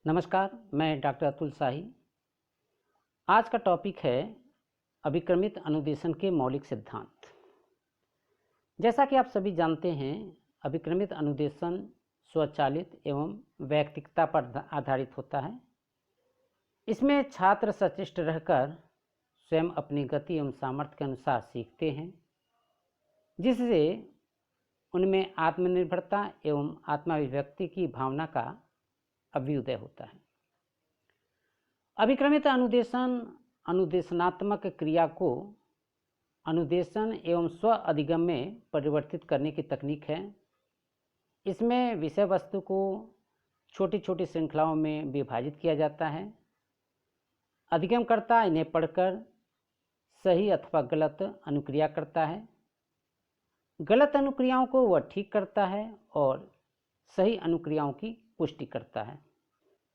नमस्कार, मैं डॉक्टर अतुल शाही। आज का टॉपिक है अभिक्रमित अनुदेशन के मौलिक सिद्धांत। जैसा कि आप सभी जानते हैं, अभिक्रमित अनुदेशन स्वचालित एवं वैयक्तिकता पर आधारित होता है। इसमें छात्र सचेष्ट रहकर स्वयं अपनी गति एवं सामर्थ्य के अनुसार सीखते हैं, जिससे उनमें आत्मनिर्भरता एवं आत्माभिव्यक्ति की भावना का अभ्युदय होता है। अभिक्रमित अनुदेशन अनुदेशनात्मक क्रिया को अनुदेशन एवं स्व अधिगम में परिवर्तित करने की तकनीक है। इसमें विषय वस्तु को छोटी छोटी श्रृंखलाओं में विभाजित किया जाता है। अधिगमकर्ता इन्हें पढ़कर सही अथवा गलत अनुक्रिया करता है। गलत अनुक्रियाओं को वह ठीक करता है और सही अनुक्रियाओं की पुष्टि करता है।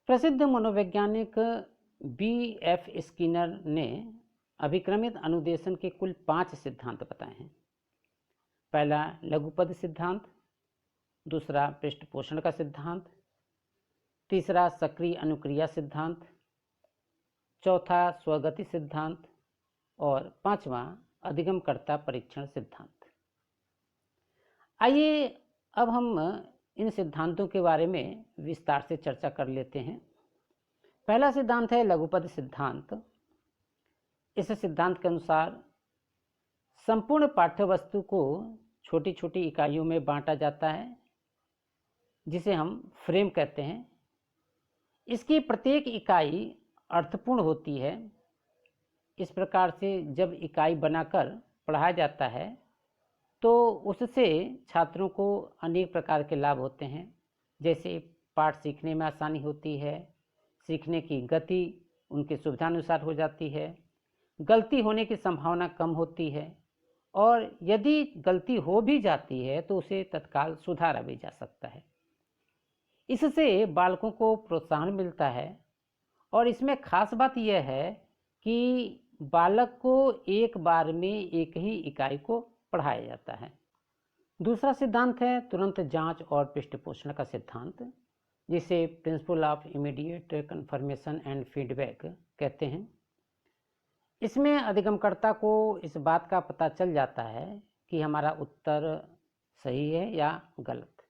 प्रसिद्ध मनोवैज्ञानिक B.F. स्किनर ने अभिक्रमित अनुदेशन के कुल 5 सिद्धांत बताए हैं। पहला लघुपद सिद्धांत, दूसरा पृष्ठपोषण का सिद्धांत, तीसरा सक्रिय अनुक्रिया सिद्धांत, चौथा स्वगति सिद्धांत और पांचवा अधिगमकर्ता परीक्षण सिद्धांत। आइए अब हम इन सिद्धांतों के बारे में विस्तार से चर्चा कर लेते हैं। पहला सिद्धांत है लघुपद सिद्धांत। इस सिद्धांत के अनुसार संपूर्ण पाठ्यवस्तु को छोटी छोटी इकाइयों में बांटा जाता है, जिसे हम फ्रेम कहते हैं। इसकी प्रत्येक इकाई अर्थपूर्ण होती है। इस प्रकार से जब इकाई बनाकर पढ़ाया जाता है तो उससे छात्रों को अनेक प्रकार के लाभ होते हैं, जैसे पाठ सीखने में आसानी होती है, सीखने की गति उनकी सुविधानुसार हो जाती है, गलती होने की संभावना कम होती है और यदि गलती हो भी जाती है तो उसे तत्काल सुधारा भी जा सकता है। इससे बालकों को प्रोत्साहन मिलता है और इसमें खास बात यह है कि बालक को एक बार में एक ही इकाई को पढ़ाया जाता है। दूसरा सिद्धांत है तुरंत जांच और पृष्ठपोषण का सिद्धांत, जिसे principle of immediate confirmation and feedback कहते हैं। इसमें अधिगमकर्ता को इस बात का पता चल जाता है कि हमारा उत्तर सही है या गलत,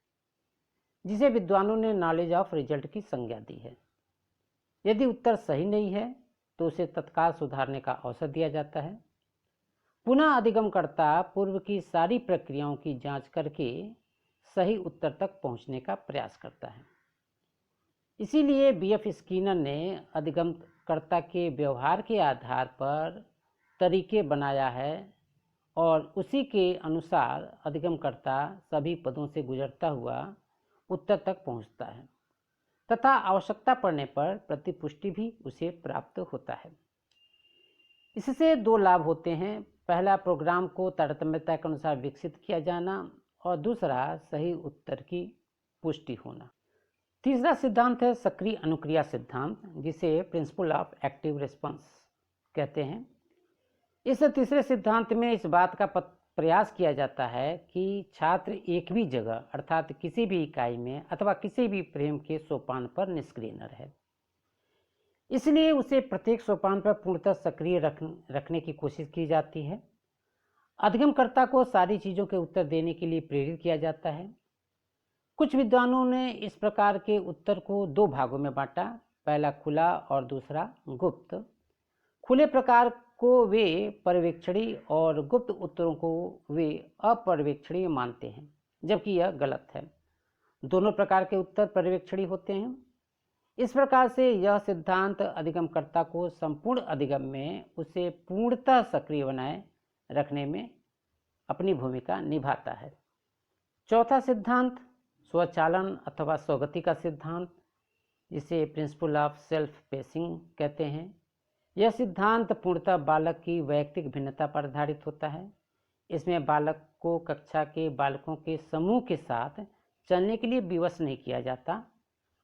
जिसे विद्वानों ने नॉलेज ऑफ रिजल्ट की संज्ञा दी है। यदि उत्तर सही नहीं है तो उसे तत्काल सुधारने का अवसर दिया जाता है। पुनः अधिगमकर्ता पूर्व की सारी प्रक्रियाओं की जांच करके सही उत्तर तक पहुंचने का प्रयास करता है। इसीलिए B.F. स्किनर ने अधिगमकर्ता के व्यवहार के आधार पर तरीके बनाया है और उसी के अनुसार अधिगमकर्ता सभी पदों से गुजरता हुआ उत्तर तक पहुंचता है तथा आवश्यकता पड़ने पर प्रतिपुष्टि भी उसे प्राप्त होता है। इससे 2 लाभ होते हैं। पहला, प्रोग्राम को तारतम्यता के अनुसार विकसित किया जाना और दूसरा, सही उत्तर की पुष्टि होना। तीसरा सिद्धांत है सक्रिय अनुक्रिया सिद्धांत, जिसे प्रिंसिपल ऑफ एक्टिव रिस्पांस कहते हैं। इस तीसरे सिद्धांत में इस बात का प्रयास किया जाता है कि छात्र एक भी जगह अर्थात किसी भी इकाई में अथवा किसी भी फ्रेम के सोपान पर निष्क्रिय न रहे। इसलिए उसे प्रत्येक सोपान पर पूर्णतः सक्रिय रखने की कोशिश की जाती है। अधिगमकर्ता को सारी चीज़ों के उत्तर देने के लिए प्रेरित किया जाता है। कुछ विद्वानों ने इस प्रकार के उत्तर को 2 भागों में बांटा, पहला खुला और दूसरा गुप्त। खुले प्रकार को वे पर्यवेक्षणीय और गुप्त उत्तरों को वे अपर्यवेक्षणीय मानते हैं, जबकि यह गलत है। दोनों प्रकार के उत्तर पर्यवेक्षणीय होते हैं। इस प्रकार से यह सिद्धांत अधिगमकर्ता को संपूर्ण अधिगम में उसे पूर्णतः सक्रिय बनाए रखने में अपनी भूमिका निभाता है। चौथा सिद्धांत स्वचालन अथवा स्वगति का सिद्धांत, जिसे प्रिंसिपल ऑफ सेल्फ पेसिंग कहते हैं। यह सिद्धांत पूर्णतः बालक की वैयक्तिक भिन्नता पर आधारित होता है। इसमें बालक को कक्षा के बालकों के समूह के साथ चलने के लिए विवश नहीं किया जाता,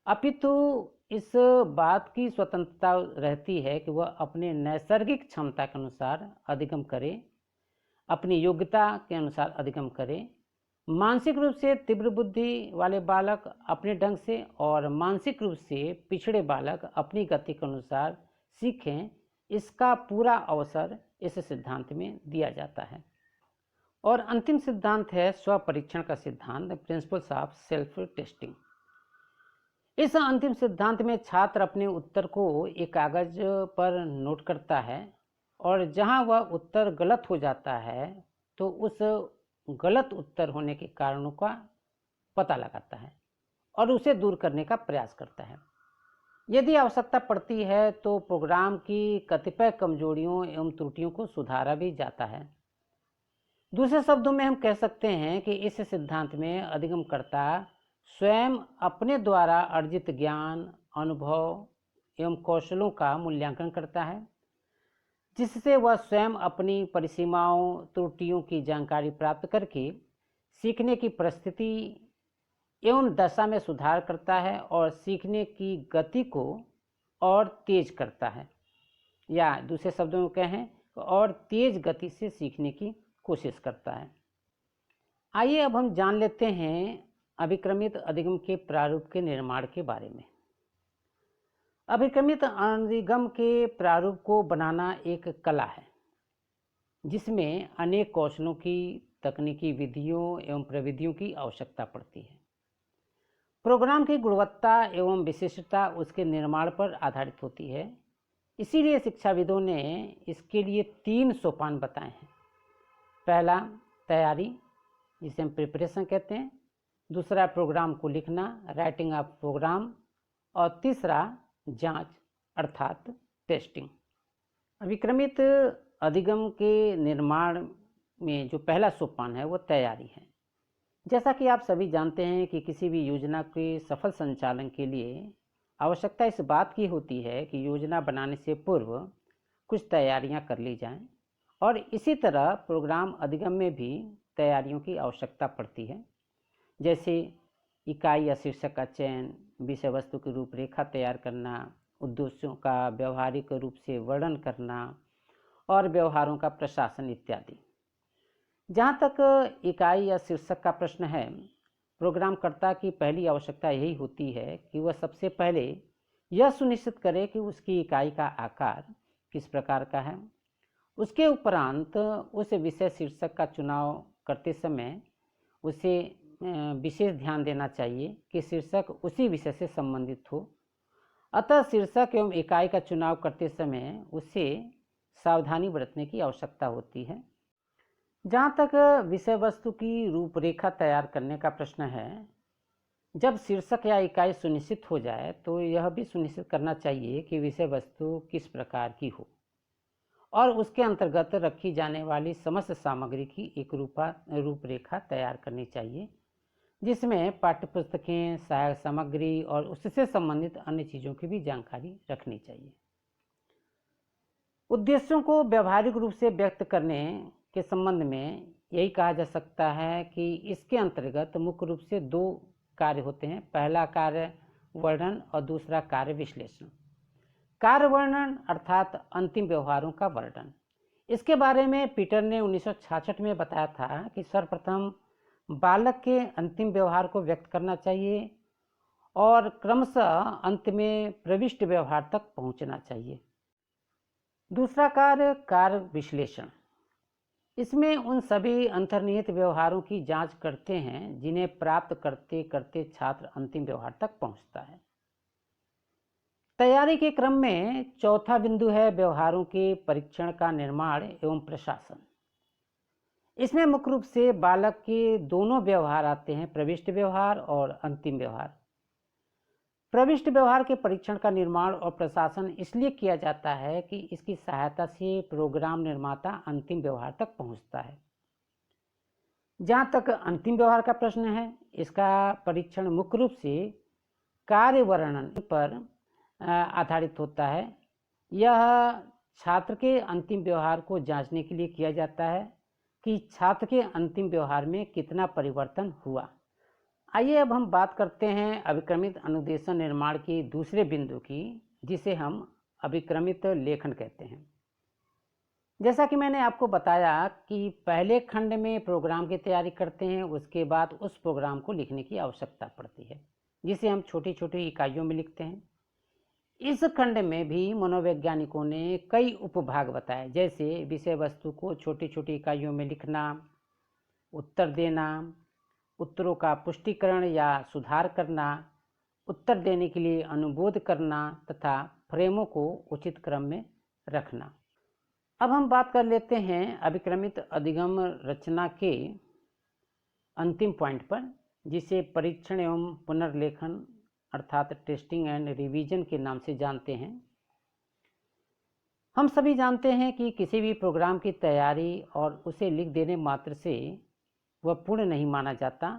अपितु इस बात की स्वतंत्रता रहती है कि वह अपने नैसर्गिक क्षमता के अनुसार अधिगम करे, अपनी योग्यता के अनुसार अधिगम करे मानसिक रूप से तीव्र बुद्धि वाले बालक अपने ढंग से और मानसिक रूप से पिछड़े बालक अपनी गति के अनुसार सीखें, इसका पूरा अवसर इस सिद्धांत में दिया जाता है। और अंतिम सिद्धांत है स्व परीक्षण का सिद्धांत, प्रिंसिपल्स ऑफ सेल्फ टेस्टिंग। इस अंतिम सिद्धांत में छात्र अपने उत्तर को एक कागज पर नोट करता है और जहां वह उत्तर गलत हो जाता है तो उस गलत उत्तर होने के कारणों का पता लगाता है और उसे दूर करने का प्रयास करता है। यदि आवश्यकता पड़ती है तो प्रोग्राम की कतिपय कमजोरियों एवं त्रुटियों को सुधारा भी जाता है। दूसरे शब्दों में हम कह सकते हैं कि इस सिद्धांत में अधिगमकर्ता स्वयं अपने द्वारा अर्जित ज्ञान, अनुभव एवं कौशलों का मूल्यांकन करता है, जिससे वह स्वयं अपनी परिसीमाओं, त्रुटियों की जानकारी प्राप्त करके सीखने की परिस्थिति एवं दशा में सुधार करता है और सीखने की गति को और तेज करता है, या दूसरे शब्दों में कहें और तेज गति से सीखने की कोशिश करता है। आइए अब हम जान लेते हैं अभिक्रमित अधिगम के प्रारूप के निर्माण के बारे में। अभिक्रमित अधिगम के प्रारूप को बनाना एक कला है जिसमें अनेक कौशलों की, तकनीकी विधियों एवं प्रविधियों की आवश्यकता पड़ती है। प्रोग्राम की गुणवत्ता एवं विशिष्टता उसके निर्माण पर आधारित होती है, इसीलिए शिक्षाविदों ने इसके लिए 3 सोपान बताए हैं। पहला तैयारी, जिसे हम प्रिपरेशन कहते हैं, दूसरा प्रोग्राम को लिखना, राइटिंग ऑफ प्रोग्राम, और तीसरा जांच अर्थात टेस्टिंग। अभिक्रमित अधिगम के निर्माण में जो पहला सोपान है वो तैयारी है। जैसा कि आप सभी जानते हैं कि किसी भी योजना के सफल संचालन के लिए आवश्यकता इस बात की होती है कि योजना बनाने से पूर्व कुछ तैयारियां कर ली जाएं, और इसी तरह प्रोग्राम अधिगम में भी तैयारियों की आवश्यकता पड़ती है, जैसे इकाई या शीर्षक का चयन, विषय वस्तु की रूपरेखा तैयार करना, उद्देश्यों का व्यवहारिक रूप से वर्णन करना और व्यवहारों का प्रशासन इत्यादि। जहाँ तक इकाई या शीर्षक का प्रश्न है, प्रोग्रामकर्ता की पहली आवश्यकता यही होती है कि वह सबसे पहले यह सुनिश्चित करे कि उसकी इकाई का आकार किस प्रकार का है। उसके उपरांत उस विषय शीर्षक का चुनाव करते समय उसे विशेष ध्यान देना चाहिए कि शीर्षक उसी विषय से संबंधित हो। अतः शीर्षक एवं इकाई का चुनाव करते समय उसे सावधानी बरतने की आवश्यकता होती है। जहाँ तक विषय वस्तु की रूपरेखा तैयार करने का प्रश्न है, जब शीर्षक या इकाई सुनिश्चित हो जाए तो यह भी सुनिश्चित करना चाहिए कि विषय वस्तु किस प्रकार की हो और उसके अंतर्गत रखी जाने वाली समस्त सामग्री की एक रूपरेखा तैयार करनी चाहिए, जिसमें पाठ्यपुस्तकें, सहायक सामग्री और उससे संबंधित अन्य चीज़ों की भी जानकारी रखनी चाहिए। उद्देश्यों को व्यवहारिक रूप से व्यक्त करने के संबंध में यही कहा जा सकता है कि इसके अंतर्गत मुख्य रूप से 2 कार्य होते हैं। पहला कार्य वर्णन और दूसरा कार्य विश्लेषण। कार्य वर्णन अर्थात अंतिम व्यवहारों का वर्णन। इसके बारे में पीटर ने 1966 में बताया था कि सर्वप्रथम बालक के अंतिम व्यवहार को व्यक्त करना चाहिए और क्रमशः अंत में प्रविष्ट व्यवहार तक पहुंचना चाहिए। दूसरा कार्य विश्लेषण। इसमें उन सभी अंतर्निहित व्यवहारों की जांच करते हैं जिन्हें प्राप्त करते करते छात्र अंतिम व्यवहार तक पहुंचता है। तैयारी के क्रम में चौथा बिंदु है व्यवहारों के परीक्षण का निर्माण एवं प्रशासन। इसमें मुख्य रूप से बालक के दोनों व्यवहार आते हैं, प्रविष्ट व्यवहार और अंतिम व्यवहार। प्रविष्ट व्यवहार के परीक्षण का निर्माण और प्रशासन इसलिए किया जाता है कि इसकी सहायता से प्रोग्राम निर्माता अंतिम व्यवहार तक पहुंचता है। जहाँ तक अंतिम व्यवहार का प्रश्न है, इसका परीक्षण मुख्य रूप से कार्य वर्णन पर आधारित होता है। यह छात्र के अंतिम व्यवहार को जांचने के लिए किया जाता है कि छात्र के अंतिम व्यवहार में कितना परिवर्तन हुआ। आइए अब हम बात करते हैं अभिक्रमित अनुदेशन निर्माण की दूसरे बिंदु की, जिसे हम अभिक्रमित लेखन कहते हैं। जैसा कि मैंने आपको बताया कि पहले खंड में प्रोग्राम की तैयारी करते हैं, उसके बाद उस प्रोग्राम को लिखने की आवश्यकता पड़ती है, जिसे हम छोटी छोटी इकाइयों में लिखते हैं। इस खंड में भी मनोवैज्ञानिकों ने कई उपभाग बताए, जैसे विषय वस्तु को छोटी छोटी इकाइयों में लिखना, उत्तर देना, उत्तरों का पुष्टिकरण या सुधार करना, उत्तर देने के लिए अनुबोध करना तथा फ्रेमों को उचित क्रम में रखना। अब हम बात कर लेते हैं अभिक्रमित अधिगम रचना के अंतिम पॉइंट पर, जिसे परीक्षण एवं पुनर्लेखन अर्थात टेस्टिंग एंड रिवीजन के नाम से जानते हैं। हम सभी जानते हैं कि किसी भी प्रोग्राम की तैयारी और उसे लिख देने मात्र से वह पूर्ण नहीं माना जाता,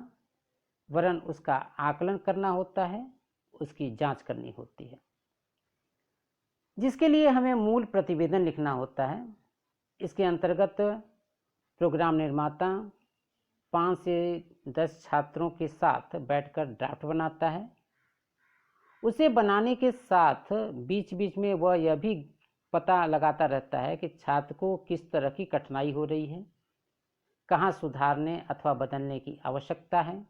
वरन उसका आकलन करना होता है, उसकी जांच करनी होती है, जिसके लिए हमें मूल प्रतिवेदन लिखना होता है। इसके अंतर्गत प्रोग्राम निर्माता 5 से 10 छात्रों के साथ बैठकर ड्राफ्ट बनाता है। उसे बनाने के साथ बीच बीच में वह यह भी पता लगाता रहता है कि छात्र को किस तरह की कठिनाई हो रही है, कहाँ सुधारने अथवा बदलने की आवश्यकता है,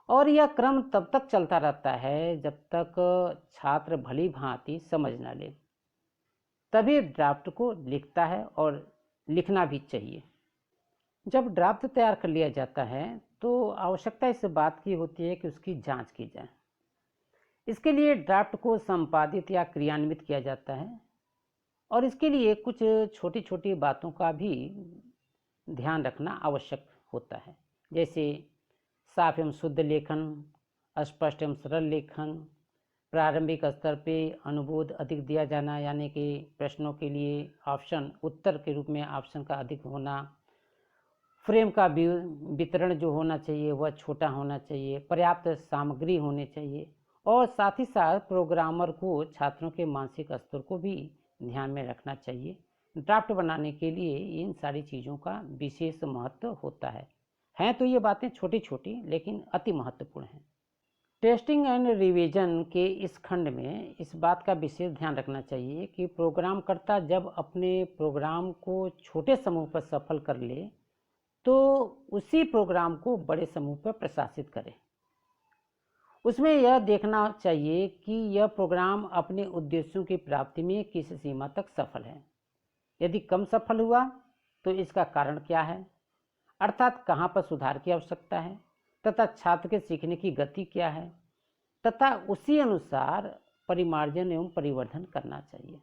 और यह क्रम तब तक चलता रहता है जब तक छात्र भली भांति समझ न ले, तभी ड्राफ्ट को लिखता है, और लिखना भी चाहिए। जब ड्राफ्ट तैयार कर लिया जाता है तो आवश्यकता इस बात की होती है कि उसकी जांच की जाए। इसके लिए ड्राफ्ट को संपादित या क्रियान्वित किया जाता है, और इसके लिए कुछ छोटी छोटी बातों का भी ध्यान रखना आवश्यक होता है, जैसे साफ एवं शुद्ध लेखन, स्पष्ट एवं सरल लेखन, प्रारंभिक स्तर पे अनुबोध अधिक दिया जाना, यानी कि प्रश्नों के लिए ऑप्शन उत्तर के रूप में ऑप्शन का अधिक होना, फ्रेम का वितरण जो होना चाहिए वह छोटा होना चाहिए, पर्याप्त सामग्री होनी चाहिए, और साथ ही साथ प्रोग्रामर को छात्रों के मानसिक स्तर को भी ध्यान में रखना चाहिए। ड्राफ्ट बनाने के लिए इन सारी चीज़ों का विशेष महत्व होता है। हैं तो ये बातें छोटी छोटी, लेकिन अति महत्वपूर्ण हैं। टेस्टिंग एंड रिवीजन के इस खंड में इस बात का विशेष ध्यान रखना चाहिए कि प्रोग्रामकर्ता जब अपने प्रोग्राम को छोटे समूह पर सफल कर ले तो उसी प्रोग्राम को बड़े समूह पर प्रशासित करे। उसमें यह देखना चाहिए कि यह प्रोग्राम अपने उद्देश्यों की प्राप्ति में किस सीमा तक सफल है। यदि कम सफल हुआ तो इसका कारण क्या है, अर्थात कहाँ पर सुधार की आवश्यकता है, तथा छात्र के सीखने की गति क्या है, तथा उसी अनुसार परिमार्जन एवं परिवर्धन करना चाहिए।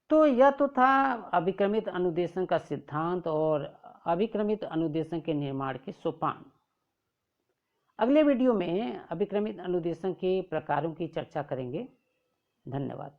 तो यह तो था अभिक्रमित अनुदेशन का सिद्धांत और अभिक्रमित अनुदेशन के निर्माण के सोपान। अगले वीडियो में अभिक्रमित अनुदेशन के प्रकारों की चर्चा करेंगे। धन्यवाद।